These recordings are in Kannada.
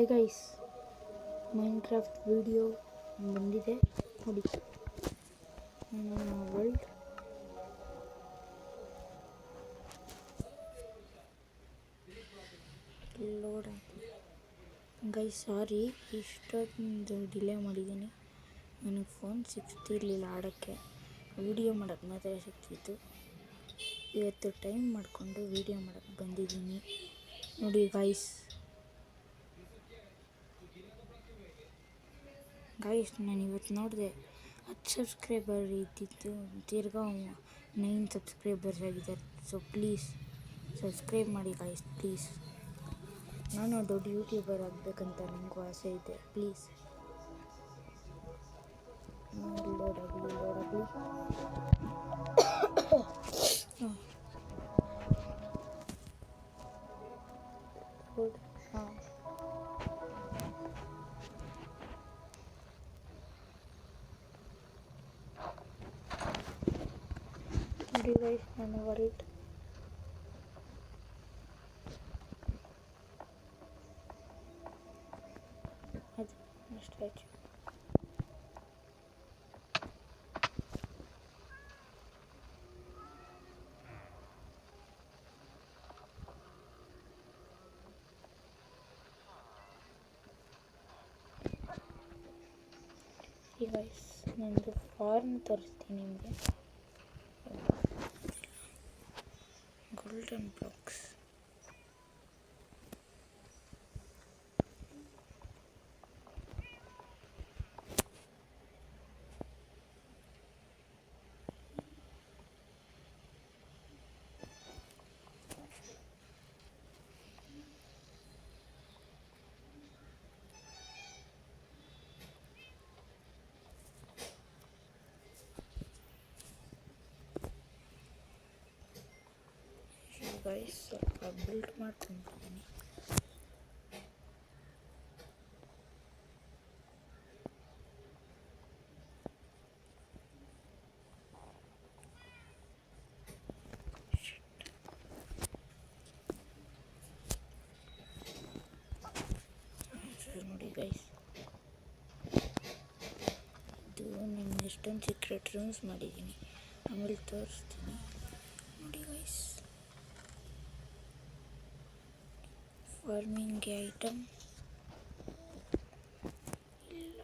ಹಾಯ್ ಗೈಸ್, ಮೈನ್ಕ್ರಾಫ್ಟ್ ವಿಡಿಯೋ ಬಂದಿದೆ ನೋಡಿ. ವರ್ಲ್ಡ್ ಲೋಡ್ ಗೈಸ್, ಸಾರಿ ಇಷ್ಟೊಂದು ಡಿಲೇ ಮಾಡಿದ್ದೀನಿ. ನನಗೆ ಫೋನ್ ಸಿಗ್ತಿರ್ಲಿಲ್ಲ ಆಡೋಕ್ಕೆ, ವಿಡಿಯೋ ಮಾಡೋಕ್ಕೆ ಮಾತ್ರ ಸಿಗ್ತಿತ್ತು. ಇವತ್ತು ಟೈಮ್ ಮಾಡಿಕೊಂಡು ವಿಡಿಯೋ ಮಾಡೋಕ್ಕೆ ಬಂದಿದ್ದೀನಿ ನೋಡಿ ಗೈಸ್. ನಾನು ಇವತ್ತು ನೋಡಿದೆ 10 ಸಬ್ಸ್ಕ್ರೈಬರ್ ಇದ್ದಿದ್ದು ತಿರ್ಗಾ 9 ಸಬ್ಸ್ಕ್ರೈಬರ್ಸ್ ಆಗಿದ್ದಾರೆ. ಸೊ ಪ್ಲೀಸ್ ಸಬ್ಸ್ಕ್ರೈಬ್ ಮಾಡಿ ಗೈಸ್, ಪ್ಲೀಸ್. ನಾನು ದೊಡ್ಡ ಯೂಟ್ಯೂಬರ್ ಆಗಬೇಕಂತ ನನಗೂ ಆಸೆ ಇದೆ. ಪ್ಲೀಸ್ ಲೋಡ್ ಆಗಲಿ ಹಾಂ. ನೋಡಿ ಗೈಸ್, ನನ್ನ ವರ್ಲ್ಡ್ ಅದು ಸ್ಟ್ಯಾಚು. ಈ ಗೈಸ್ ನಂದು ಫಾರ್ಮ್ ತೋರಿಸ್ತೀನಿ ನಿಮಗೆ. ಗೋಲ್ಡನ್ ಬ್ಲಾಕ್ಸ್ ಗೈಸ್, ಸ್ವಲ್ಪ ಬಿಲ್ಡ್ ಮಾಡ್ಕೊಂಡಿದ್ದೀನಿ. ನೋಡಿ ಗೈಸ್, ಇದು ನಾನು ಎಷ್ಟೊಂದು ಸೀಕ್ರೆಟ್ ರೂಮ್ಸ್ ಮಾಡಿದ್ದೀನಿ, ಆಮೇಲೆ ತೋರಿಸ್ತೀನಿ ನೋಡಿ ಗೈಸ್. ಫಾರ್ಮಿಂಗ್ ಐಟಮ್ ಇಲ್ಲ,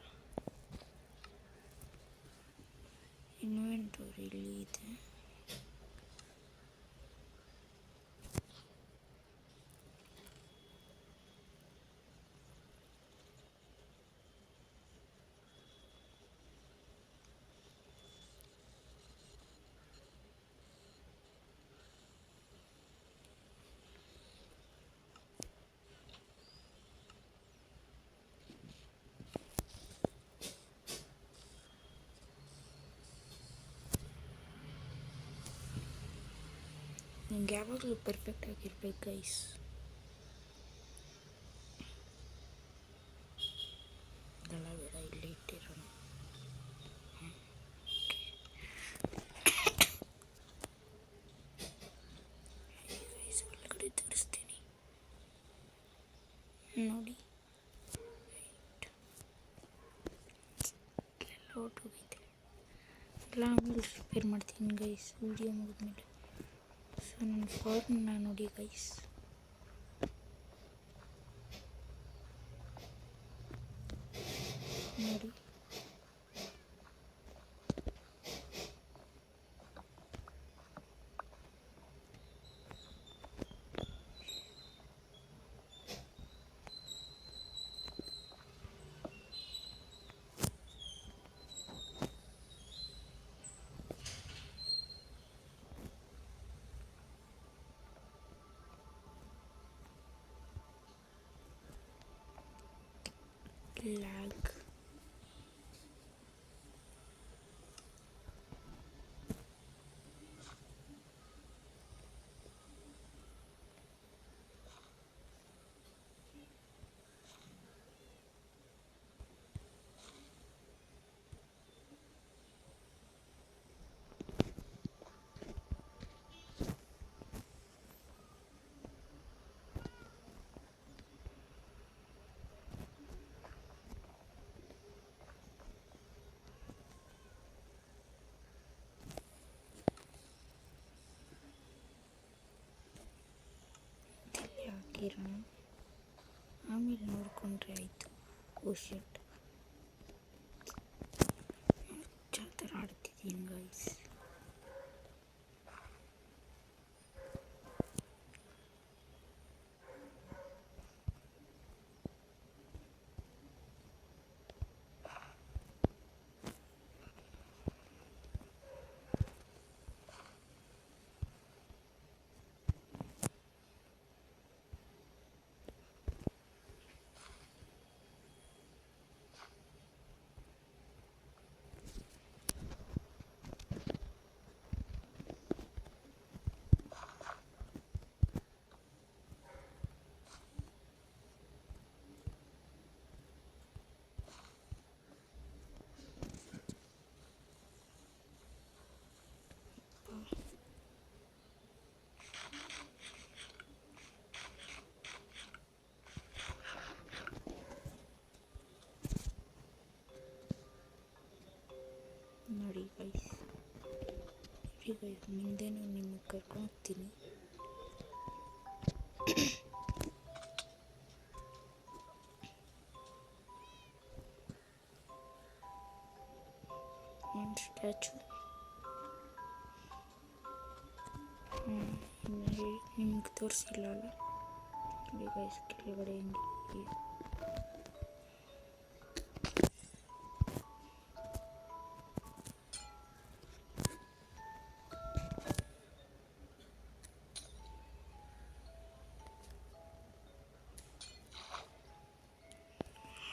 ಇನ್ವೆಂಟೋರಿಲಿ ಇದೆ. ನಿಮ್ಗೆ ಯಾವಾಗಲೂ ಪರ್ಫೆಕ್ಟ್ ಆಗಿರ್ಬೇಕು ಗೈಸ್. ಬೇಡ ಇಲ್ಲಿ ಇಟ್ಟಿರೋಣ. ಗೈಸ್, ಒಳಗಡೆ ತೋರಿಸ್ತೀನಿ ನೋಡಿ. ಲೋಡ್ ಹೋಗಿದೆ ಎಲ್ಲ, ಆಮೇಲೆ ರಿಪೇರ್ ಮಾಡ್ತೀನಿ ಗೈಸ್ ವಿಡಿಯೋ ಮುಗಿದ್ಮೇಲೆ. ಸೊ ನನ್ನ ಫಾರ್ಮ್ನ ನೋಡಿ ಗೈಸ್. ನೋಡಿ ಲ್ಯಾಗ್. ಇರೋಣ, ಆಮೇಲೆ ನೋಡಿಕೊಂಡ್ರೆ ಆಯಿತು. ಓ ಶಿಟ್, ಆ ಥರ ಆಡ್ತಿದ್ದೀನಿ ಗೈಸ್. ನೋಡಿ ಗೈಸ್, ಮುಂದೆನೂ ನಿಮಗೆ ಕರ್ಕೊಂಡು ಹೋಗ್ತೀನಿ. ಒಂದು ಸ್ಟ್ಯಾಚು ನಿಮ್ಗೆ ತೋರಿಸಿಲ್ಲ ಅಲ್ಲ, ನೋಡಿ ಗೈಸ್ ಕೆಳಗಡೆ ಹೆಂಗೆ.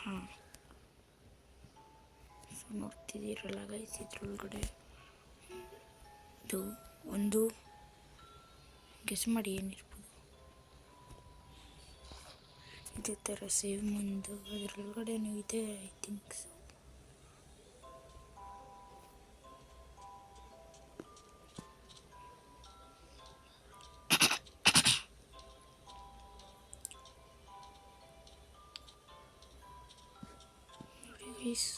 ಹಾಂ, ಸೊ ನೋಡ್ತಿದ್ದೀರಲ್ಲ ಗೈಸ್, ಇದ್ರೊಳಗಡೆ ಇದು ಒಂದು ಗೆಸ್ ಮಾಡಿ ಏನಿರ್ಬೋದು. ಇದೇ ಥರ ಸೇವ್ ಮುಂದು ಅದರೊಳಗಡೆನೂ ಇದೆ, ಐ ಥಿಂಕ್ ಸೊ. ನೋಡಿ ಗೈಸ್,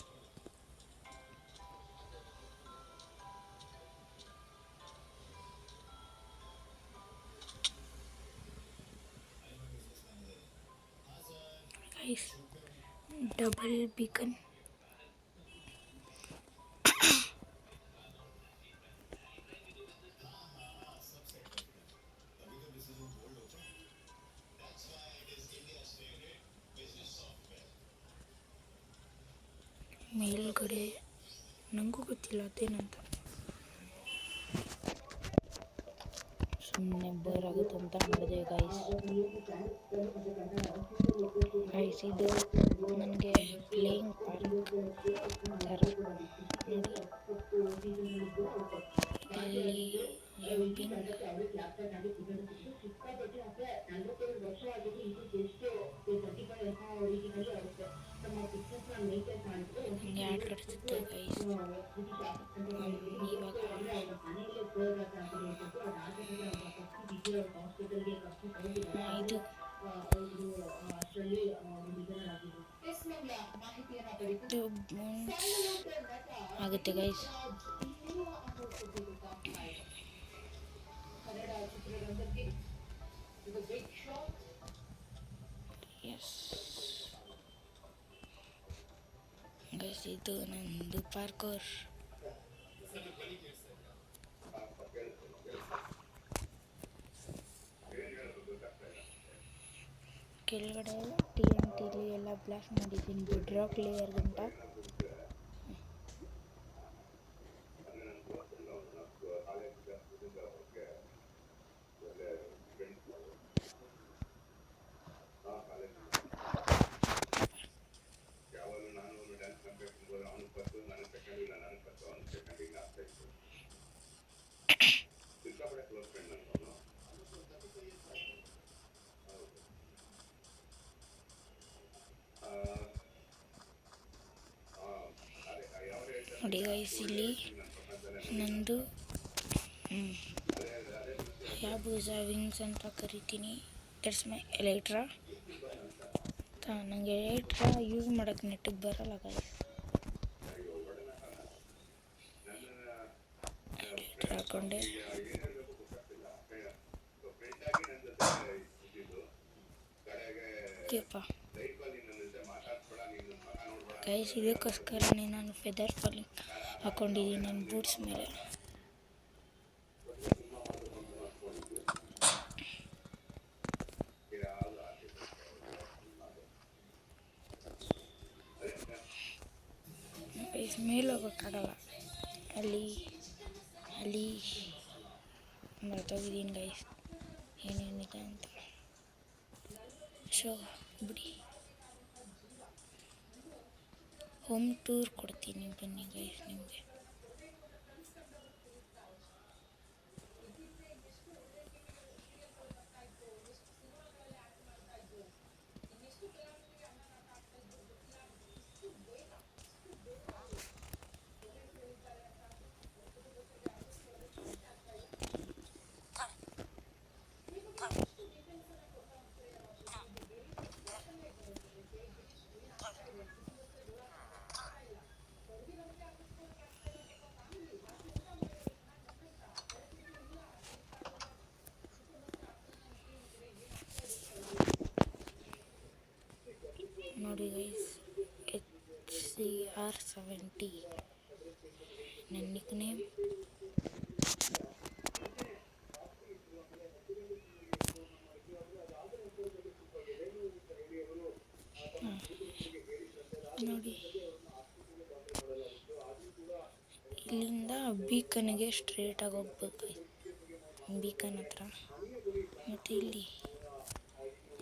ಡಬಲ್ ಬೀಕನ್. ಮೇಲ್ಗಡೆ ನನಗೂ ಗೊತ್ತಿಲ್ಲ ಅದೇನಂತ, ಸುಮ್ಮನೆ ಬೋರ್ ಆಗುತ್ತೆ ಅಂತ ಮಾಡಿದೆ ಗೈಸ್. ಇದು ನನಗೆ ಪ್ಲೇಯಿಂಗ್ ಪಾರ್ಕ್ ಥರ ನೋಡಿ, ಅಲ್ಲಿ ಜಂಪಿಂಗ್ ನನಗೆ ಆಟ ಆಡ್ತಿದ್ದೆ ಗೈಸ್. ಇವಾಗ ಇದು ಆಗುತ್ತೆ ಗೈಸ್. ಎಸ್ ಗೈಸ್, ಇದು ನಂದು ಪಾರ್ಕೋರ್. ಕೆಳಗಡೆ TNT ಎಲ್ಲ ಬ್ಲಾಸ್ಟ್ ಮಾಡಿದ್ದೀನಿ ಬೆಡ್ ರಾಕ್ ಲೇಯರ್ ಗಂಟ. ನೋಡಿ ಗೈಸ್, ಇಲ್ಲಿ ನಂದು ಯಾಬೂಸಾ ವಿಂಗ್ಸ್ ಅಂತ ಕರಿತೀನಿ. That's my ಎಲೆಕ್ಟ್ರಾ. ನನಗೆ ಎಲೆಕ್ಟ್ರಾ ಯೂಸ್ ಮಾಡೋಕ್ಕೆ ನೆಟ್ಟಿಗೆ ಬರಲ್ಲ ಗೈಸ್. ಎಲೆಕ್ಟ್ರಾ ಹಾಕೊಂಡೆ. ಓಕೆಪ್ಪ ಗೈಸ್, ಇದಕ್ಕೋಸ್ಕರನೇ ನಾನು ಫೆದರ್ ಫಾಲಿಂಗ್ ಹಾಕ್ಕೊಂಡಿದ್ದೀನಿ ನನ್ನ ಬೂಟ್ಸ್ ಮೇಲೆ. ಗೈಸ್, ಮೇಲೆ ಹೋಗೋಕ್ಕಾಗಲ್ಲ, ಅಲ್ಲಿ ಮರ್ತೋಗಿದ್ದೀನಿ ಗೈಸ್ ಏನೇನಿದೆ ಅಂತ. ಸೊ ಬಿಡಿ, ಹೋಮ್ ಟೂರ್ ಕೊಡ್ತೀನಿ ಬನ್ನಿ ಗೈಸ್ ನಿಮಗೆ. ನೋಡಿ ಗೈಸ್, HCR70 ನನ್ನ ನಿಕ್ ನೇಮ್. ನೋಡಿ, ಇಲ್ಲಿಂದ ಬೀಕನ್ಗೆ ಸ್ಟ್ರೇಟಾಗಿ ಹೋಗ್ಬೇಕು, ಬೀಕನ್ ಹತ್ರ. ಮತ್ತು ಇಲ್ಲಿ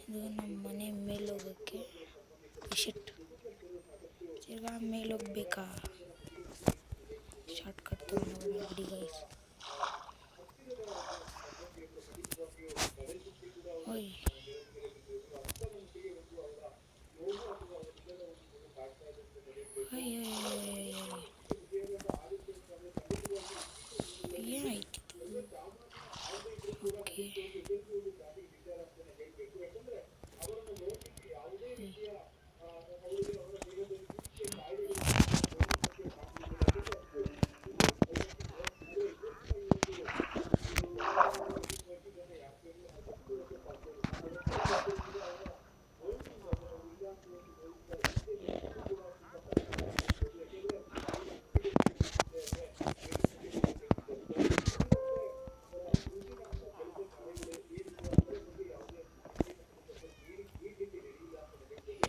ಇದು ನಮ್ಮ ಮನೆ ಮೇಲೆ ಹೋಗೋಕ್ಕೆ ಶಿಟ್, ತಿರ್ಗಾ ಮೇಲೆ ಹೋಗ್ಬೇಕಾ? ಶಾರ್ಟ್ ಕಟ್ ತೊಗೊಂಡೋಗೋಣ ಬಿಡಿ ಗೈಸ್. ಓಯ್, ಏನಾಯ್ತು? ಓಕೆ,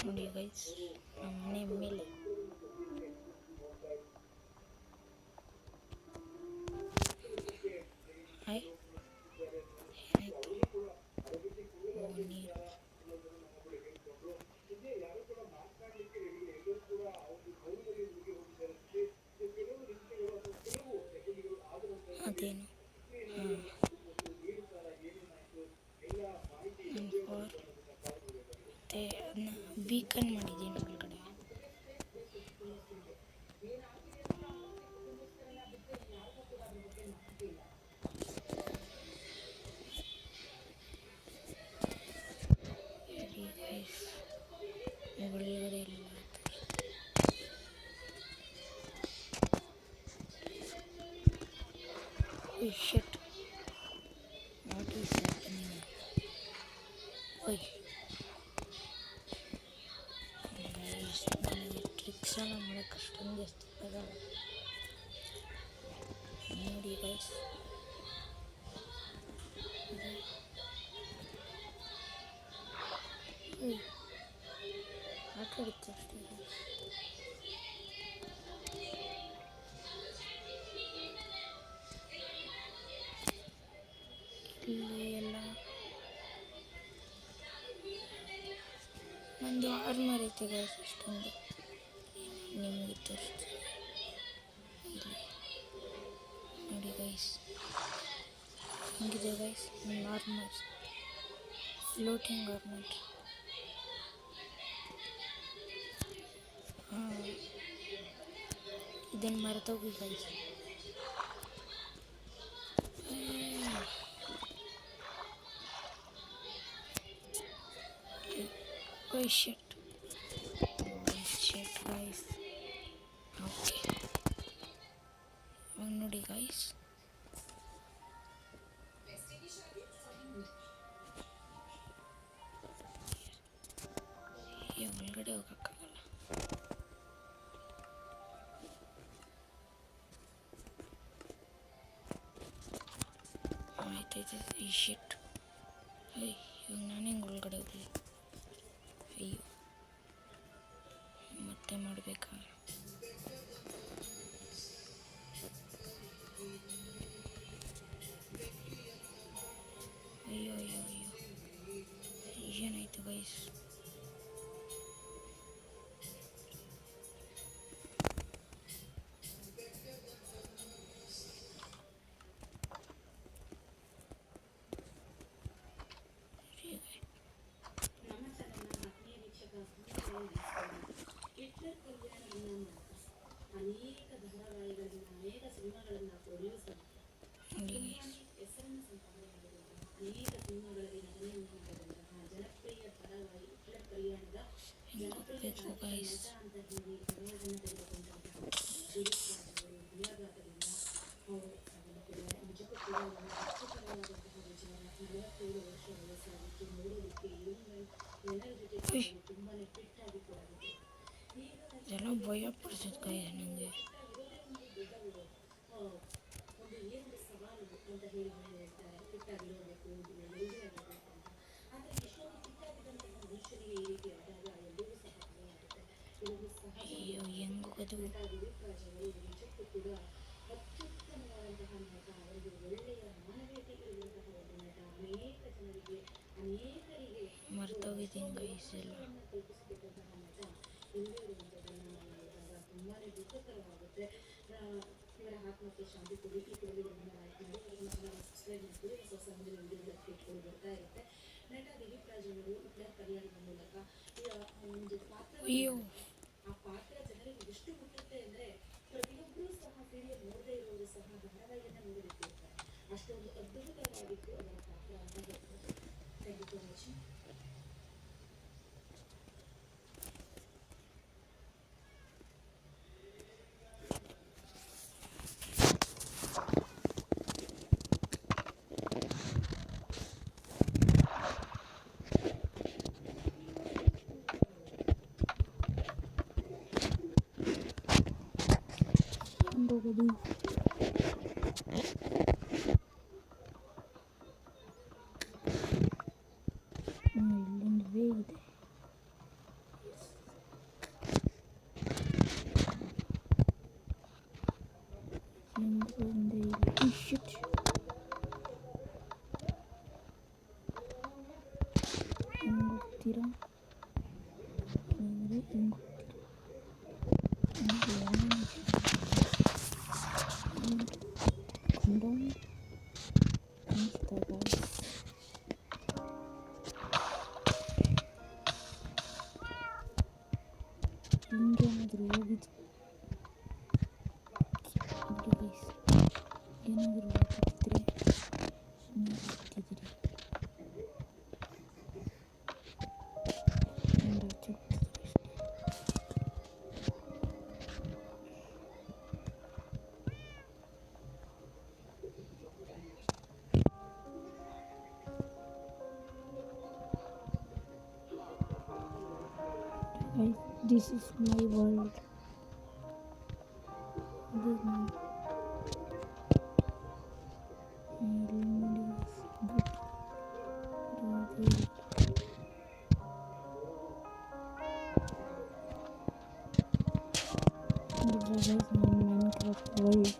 ನೋಡಿ ಗೈಸ್, ನಮ್ಮ ಮನೆ ಮೇಲೆ ಏನಾಯ್ತು? ನೀರು. ಅದೇನು? ಮತ್ತು ಅದನ್ನ ಬೀಕನ್ ಮಾಡಿದ್ದೀನಿ ಒಳಗಡೆ. ಒಳಗಡೆ ಇಲ್ಲ. Oh shit, what is happening? Oi guys, ನನಗೆ ಟ್ರಿಕ್ಸ್ ಎಲ್ಲ ಮಾಡೋಕ್ಕೆ ಅಷ್ಟೊಂದು ಜಾಸ್ತಿ ಆಗಲ್ಲ. ನೋಡಿ ಗೈಸ್, ಆಟ ಆಡುತ್ತೆ ಅಷ್ಟೇ. ಇಲ್ಲಿ ಎಲ್ಲ ನಂದು ಆರ್ಮರ್ ಐತೆ ಗೈಸ್, ಅಷ್ಟೊಂದು ನಿಮಗೆ ತೋರಿಸ್ತೀನಿ. ಇಲ್ಲಿ ನೋಡಿ ಗೈಸ್, ಹೆಂಗಿದೆ ಗೈಸ್ ನನ್ನ ಆರ್ಮರ್, ಫ್ಲೋಟಿಂಗ್ ಆರ್ಮರ್. ಇದನ್ನು ಮರೆತೋಗಿ guys. Oh shit. Oh shit guys. Okay. ನೋಡಿ guys. ಒಳಗಡೆ ಹೋಗೋಕ್ಕಾಗಲ್ಲ. ಆಯ್ತಾಯ್ತು. ಈ ಶಿಟ್. ಇವಾಗ ನಾನು ಹೆಂಗೆ ಒಳಗಡೆ ಹೋಗಲಿ? ಅಯ್ಯೋ, ಮತ್ತೆ ಮಾಡಬೇಕಾ? ಅಯ್ಯೋ ಅಯ್ಯೋ ಅಯ್ಯೋ, ಏನಾಯಿತು ಗೈಸ್? ಬೇಕು ಗೈಸ್. ಎಲ್ಲ ಭಯ ಪಡಿಸೋದು ಗೈಸ್ ನನಗೆ. ಅಯ್ಯೋ, ಹೆಂಗೋಗೋದು? ಮರ್ತೋಗಿದ್ದೀನಿ ಗೈಸ್ ಎಲ್ಲ. ಅಯ್ಯೋ, ಹೆಂಗೋಗೋದು? ಇಲ್ಲೊಂದು ವೇ ಇದೆ. ಹಿಂದೆ ಇಲ್ಲಿ ಶಿಟ್. ಹೆಂಗೆ ಹೋಗ್ತೀರಾ? ಅಂದರೆ ಹೆಂಗೆ ಹಿಂಗೇನಾದರೂ ಹೋಗಿದ್ದು ಇಲ್ಲಿ ಗೈಸ್. ಏನಾದರೂ ಹೋಗಿದ್ದರೆ ನೀವು ಗೊತ್ತಿದ್ದೀರಿ. This is my world. This is my Minecraft world.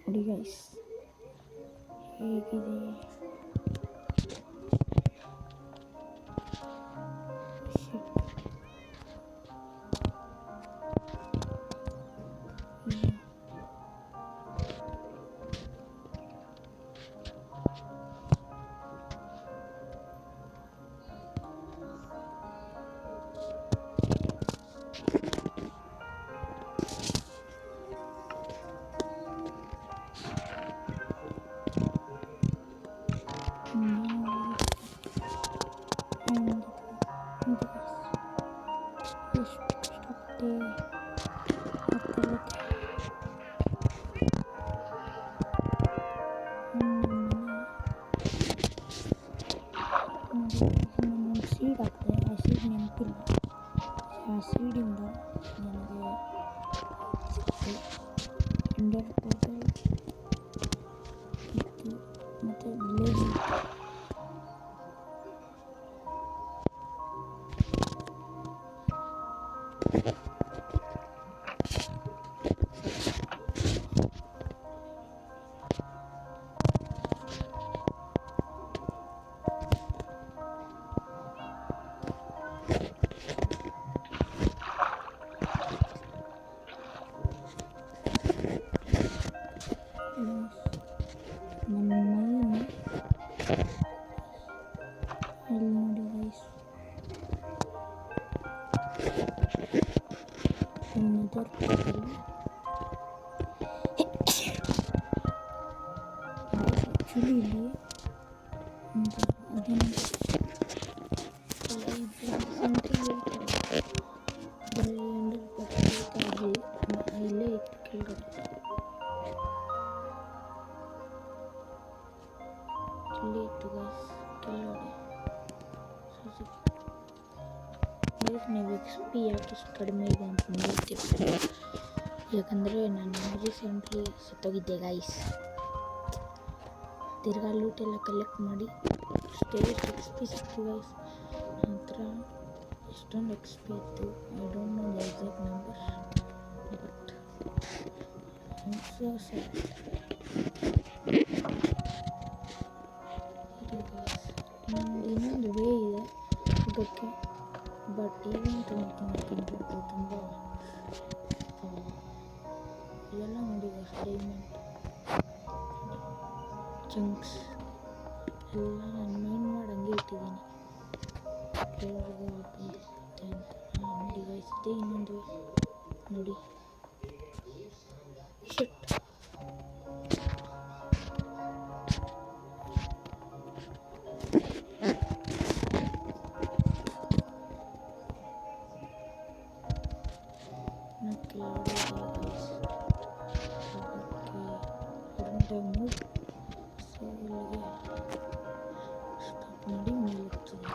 ನೋಡಿ ಗೈಸ್ ಹೇಗಿದೆ. ನೋಡಿ ನಾನೊಂದು ಸೀಡ್ ಹಾಕಿದೆ, ಆ ಸೀಡ್ ನೆನಪಿಲ್ಲ. ಆ ಸೀಡಿಂದ ನನಗೆ ಸಿಕ್ತು ಎಂಡರ್ ಪೋರ್ಟಲ್ ಇತ್ತು ಮತ್ತು ವಿಲೇಜ್ ಇತ್ತು. ನಮ್ಮ ಮೈನು ಇಲ್ಲಿ ನೋಡಿ ಗೈಸ್, ನೆದರ್ ಪೋರ್ಟಲ್ ಆ್ಯಕ್ಚುಲಿ ಇಲ್ಲಿ ಒಂದು 15 ಹೇಳ್ತಾರೆ, ಬರೀ ಎಂಡರ್ ಪೋರ್ಟಲ್ ಇಲ್ಲೇ ಇತ್ತು ಕೆಳಗಡೆ, ಇಲ್ಲಿ ಇತ್ತು ಗೈಸ್ ಕೆಳಗಡೆ. ನೀವು XP ಯಾಕೆ ಇಷ್ಟು ಕಡಿಮೆ ಇದೆ ಅಂತ ನೋಡ್ತಿರ್ತೀರ, ಯಾಕಂದರೆ ನಾನು ರೀಸೆಂಟ್ಲಿ ಸತ್ತೋಗಿದ್ದೆ ಗೈಸ್. ತಿರ್ಗಾ ಲೂಟೆಲ್ಲ ಕಲೆಕ್ಟ್ ಮಾಡಿ ಎಷ್ಟು XP ಸಿಕ್ತು ಗೈಸ್. ನನ್ನ ಹತ್ರ ಎಷ್ಟೊಂದು XP ಇತ್ತು, I don't know the exact number, but so set. ಇನ್ನೊಂದು ವೇ ಇದೆ ಹೋಗೋಕ್ಕೆ, ಬಟ್ ಈವೆಂಟ್ ನೋಡ್ಕೊಂಡ್ಬಿಟ್ಟು ತುಂಬ ಇದೆಲ್ಲ ನೋಡಿ ಡೈಮಂಡ್ ಚಂಕ್ಸ್ ಎಲ್ಲ ನಾನು ಮೈನ್ ಮಾಡಿ ಹಂಗೆ ಇಟ್ಟಿದ್ದೀನಿ, ಕೆಳಗೆ ಹೋಗುತ್ತೆ ಅಂತ ನೋಡಿ ಗೈಸ್. ಇದೆ ಇನ್ನೊಂದು ನೋಡಿ ಶಿಟ್. ಮೂವ್ ಸೊ ಇಲ್ಲಿಗೆ ಸ್ಟಾಪ್ ಮಾಡಿ ಮೇಲೆ ಹೋಗ್ತೀನಿ.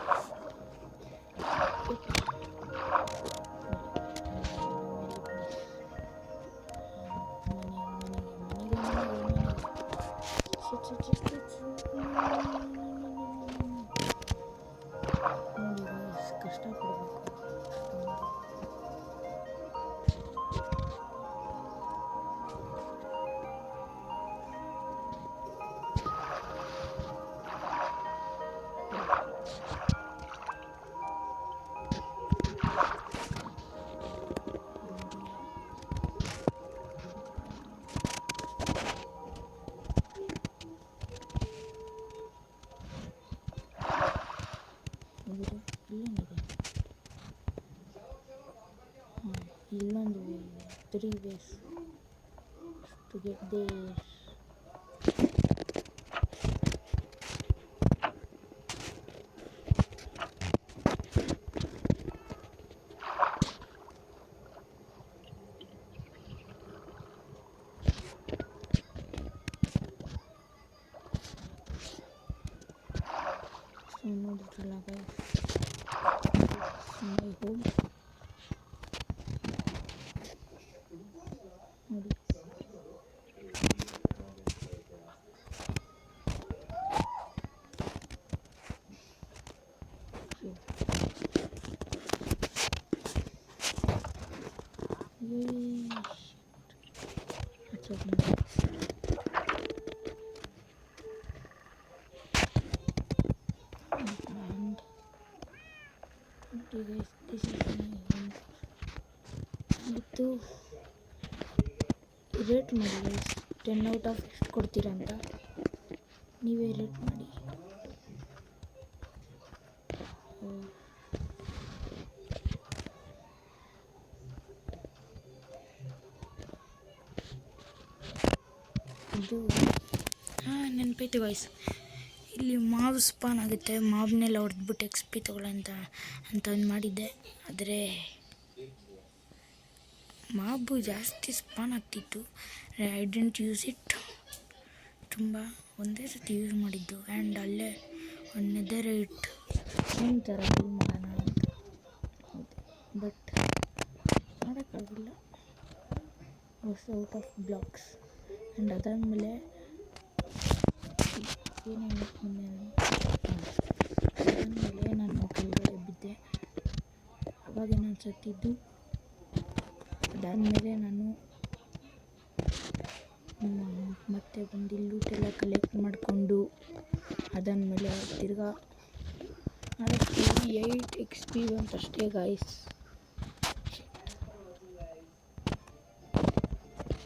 ನೋಡಿ ಕಷ್ಟಪಡಬೇಕು. ಇಲ್ಲೊಂದು 3 ways to get there. So ನೋಡಿದ್ರಲ್ಲ guys, my home ನೋಡಿ. Guys, this is my home. ಮತ್ತು ರೇಟ್ ಮಾಡಿ ಗೈಸ್, 10 ಔಟ್ ಆಫ್ ಎಷ್ಟು ಕೊಡ್ತೀರಾ ಅಂತ ನೀವೇ ರೇಟ್ ಮಾಡಿ. ಇದು ನೆನಪೈತೆ ಗೈಸ್, ಇಲ್ಲಿ ಮಾವ್ ಸ್ಪಾನ್ ಆಗುತ್ತೆ, ಮಾವ್ನೆಲ್ಲ ಹೊಡೆದ್ಬಿಟ್ಟು XP ತೊಗೊಳ್ಳೋಂತ ಒಂದು ಮಾಡಿದ್ದೆ. ಆದರೆ ಮಾಬು ಜಾಸ್ತಿ ಸ್ಪಾನ್ ಆಗ್ತಿತ್ತು, ಐ ಡಿಡ್ಂಟ್ ಯೂಸ್ ಇಟ್. ತುಂಬ ಒಂದೇ ಸತಿ ಯೂಸ್ ಮಾಡಿದ್ದು. ಆ್ಯಂಡ್ ಅಲ್ಲೇ ಒಂದು ನೆದರೈಟ್ ನಿಮ್ಮ ಥರ ಫೀಲ್ ಮಾಡೋಣ ಅಂತ ಹೌದು, ಬಟ್ ಮಾಡೋಕ್ಕಾಗಿಲ್ಲ, was out of blocks. And ಅದಾದಮೇಲೆ ಏನೇನು ಅದಾದಮೇಲೆ ನಾನು ಕೆಳಗಡೆ ಬಿದ್ದೆ, ಅವಾಗ ನಾನು ಸತ್ತಿದ್ದು. ಅದಾದಮೇಲೆ ನಾನು ಮತ್ತೆ ಬಂದು ಲೂಟೆಲ್ಲ ಕಲೆಕ್ಟ್ ಮಾಡಿಕೊಂಡು ಅದಾದಮೇಲೆ ತಿರ್ಗಾ 8 XP ಬಂತಷ್ಟೇ ಗಾಯ್ಸ್.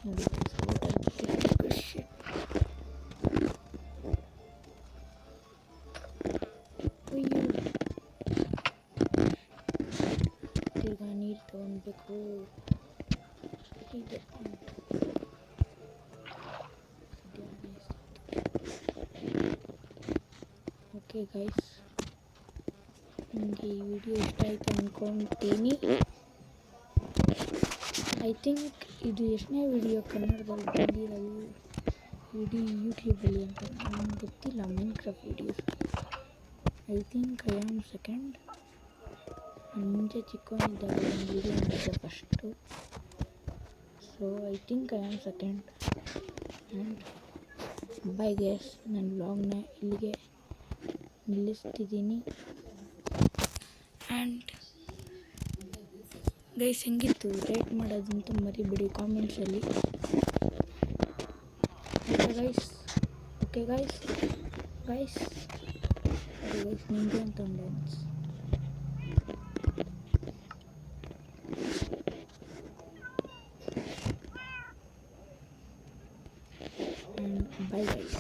ನೋಡಿ ತಿರ್ಗಾ ನೀರು ತೊಗೊಳ್ಬೇಕು. ಓಕೆ ಗೈಸ್, ನಿಮಗೆ ಈ ವಿಡಿಯೋ ಇಷ್ಟ ಆಯಿತು ಅಂದ್ಕೊಳ್ತೀನಿ. ಐ ಥಿಂಕ್ ಇದು ಎಷ್ಟನೇ ವಿಡಿಯೋ ಕನ್ನಡದಲ್ಲಿ ಬಂದಿರೋದು ಯೂಟ್ಯೂಬಲ್ಲಿ ಅಂತ ನನಗೆ ಗೊತ್ತಿಲ್ಲ. Minecraft videos I think I am second. ನಾನು ಮುಂಚೆ ಚಿಕ್ಕವನಿದ್ದಾಗ ಒಂದು ವಿಡಿಯೋ ಮಾಡಿದ್ದೆ first, so I think I am second. And bye guys, ನನ್ನ ವ್ಲಾಗ್ನ ಇಲ್ಲಿಗೆ ನಿಲ್ಲಿಸ್ತಿದ್ದೀನಿ. ಆ್ಯಂಡ್ ಗೈಸ್ ಹೆಂಗಿತ್ತು ರೇಟ್ ಮಾಡೋದಂತೂ ಮರಿಬೇಡಿ ಕಾಮೆಂಟ್ಸಲ್ಲಿ. ಓಕೆ ಗೈಸ್ ನಿಮಗೆ ಅಂತ ಒಂದು and bye guys.